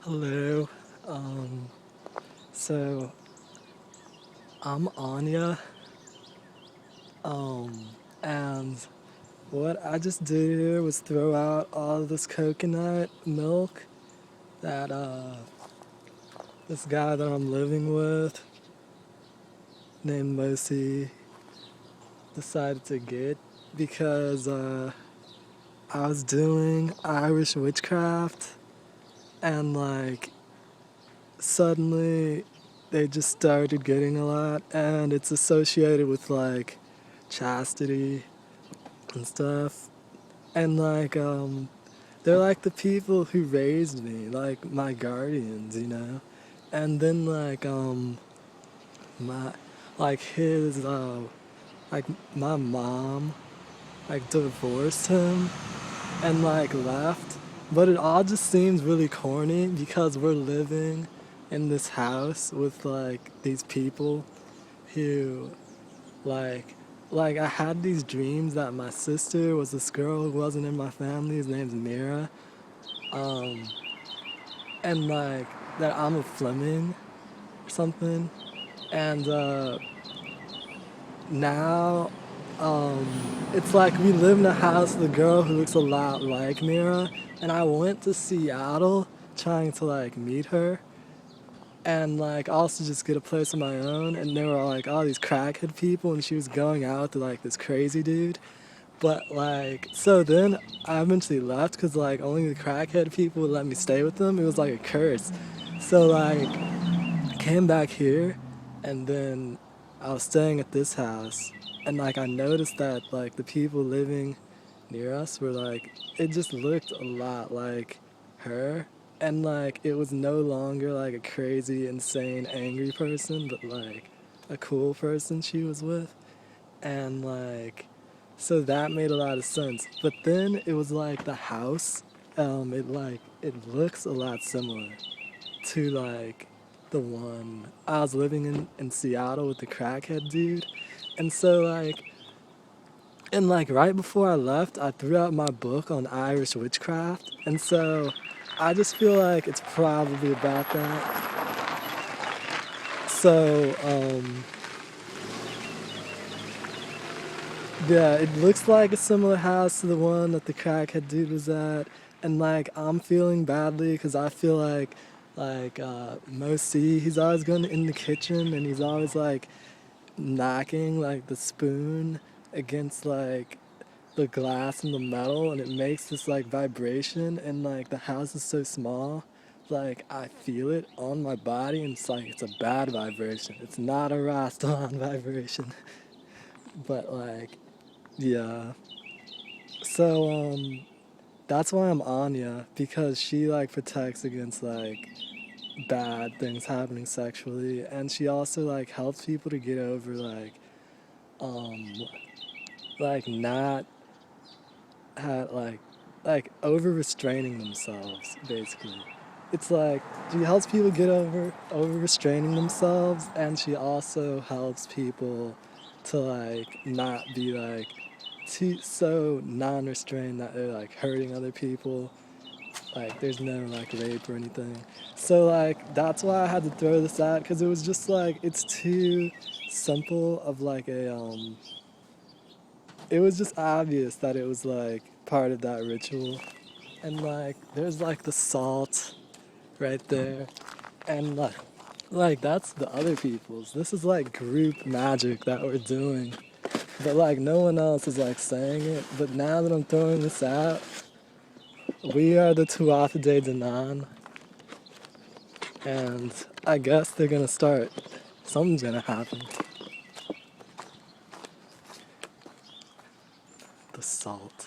Hello. Um, so I'm Anya. Um, and what I just did here was throw out all of this coconut milk that this guy that I'm living with named Mosi decided to get because I was doing Irish witchcraft and like suddenly they just started getting a lot and it's associated with like chastity and stuff. And like they're like the people who raised me, like my guardians, you know. And then my like his like my mom like divorced him and like left. But it all just seems really corny because we're living in this house with like these people who like I had these dreams that my sister was this girl who wasn't in my family. His name's Mira. Um, and like that I'm a Fleming or something. And now um, it's like we live in a house with a girl who looks a lot like Mira. And I went to Seattle trying to like meet her and like also just get a place of my own. And there were like all these crackhead people, and she was going out with like this crazy dude. But like, so then I eventually left because like only the crackhead people would let me stay with them. It was like a curse. So like, I came back here, and then I was staying at this house, and like I noticed that like the people living near us were like, it just looked a lot like her, and like it was no longer like a crazy, insane, angry person, but like a cool person she was with, and like so that made a lot of sense. But then it was like the house, it looks a lot similar to like the one I was living in Seattle with the crackhead dude. And so like right before I left, I threw out my book on Irish witchcraft. And so I just feel like it's probably about that. So yeah, it looks like a similar house to the one that the crackhead dude was at, and like I'm feeling badly because I feel Mosi, he's always going in the kitchen and he's always like knocking like the spoon against like the glass and the metal, and it makes this like vibration, and like the house is so small, like I feel it on my body, and it's like it's a bad vibration. It's not a Rasta vibration, but like yeah. So that's why I'm Anya, because she like protects against like bad things happening sexually, and she also like helps people to get over um not like over restraining themselves basically. It's like she helps people get over restraining themselves, and she also helps people to like not be like too so non-restrained that they're like hurting other people. Like there's no like rape or anything. So like that's why I had to throw this out, because it was just like it's too simple of like a it was just obvious that it was like part of that ritual. And like there's like the salt right there, and like that's the other people's. This is like group magic that we're doing, but like no one else is like saying it. But now that I'm throwing this out, we are the Tuatha De Danann, and I guess they're gonna start. Something's gonna happen. The salt.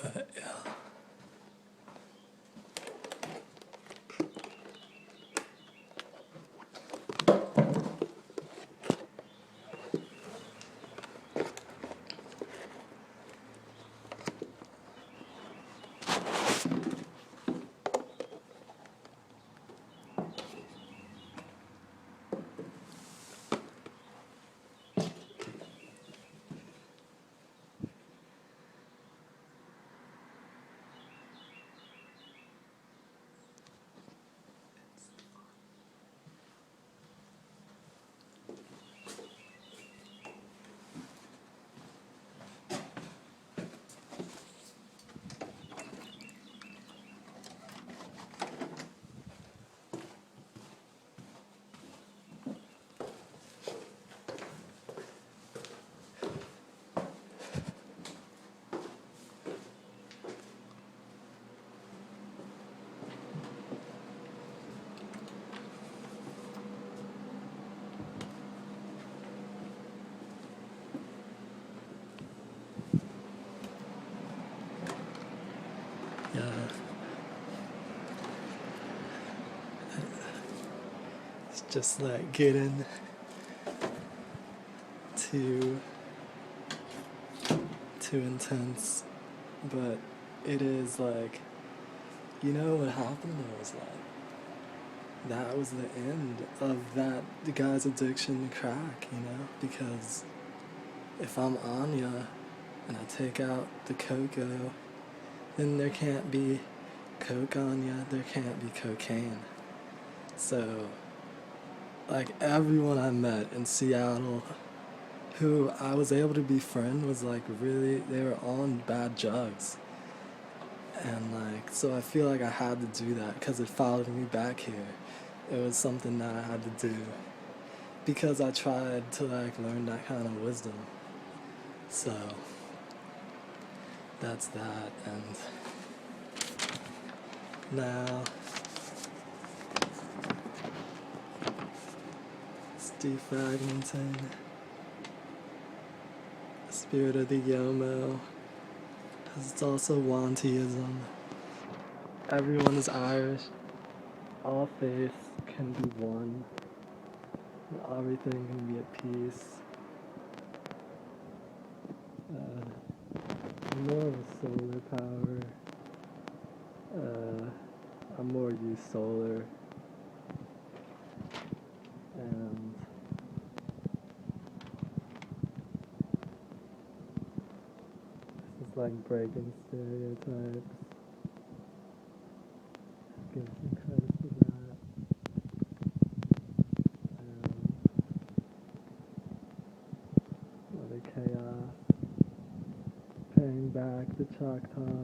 But yeah. just like getting too intense. But it is like, you know what happened was like, that was the end of the guy's addiction to crack, you know? Because if I'm Anya and I take out the cocoa, then there can't be coke Anya, there can't be cocaine. So, like, everyone I met in Seattle who I was able to befriend was like really, they were on bad drugs. And like, so I feel like I had to do that because it followed me back here. It was something that I had to do because I tried to like learn that kind of wisdom. So that's that. And now Steve Fragmenton, Spirit of the Yomo, because it's also Wantyism. Everyone is Irish. All faiths can be one. Everything can be at peace. I'm more of a solar power. I'm more use solar. And this is like breaking stereotypes. Give some credit for that. Other chaos. Paying back the Choctaw.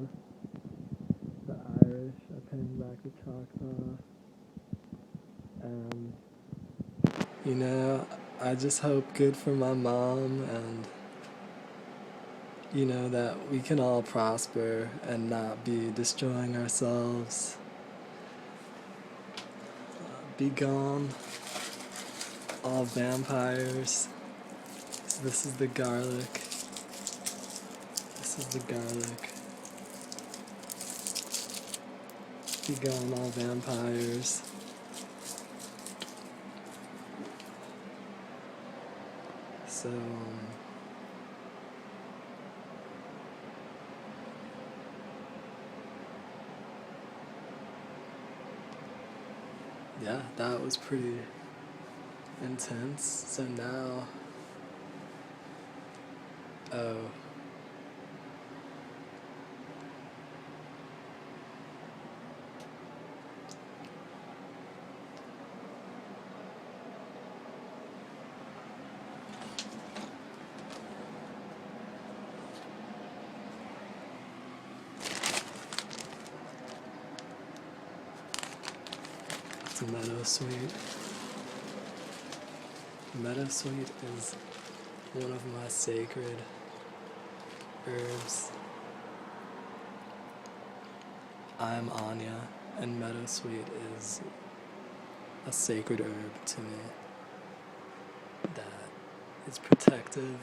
The Irish are paying back the Choctaw. You know, I just hope good for my mom and, you know, that we can all prosper and not be destroying ourselves. Be gone, all vampires. This is the garlic. This is the garlic. Be gone, all vampires. So, yeah, that was pretty intense. So now, oh, it's a meadowsweet. Meadowsweet is one of my sacred herbs. I'm Anya, and meadowsweet is a sacred herb to me that is protective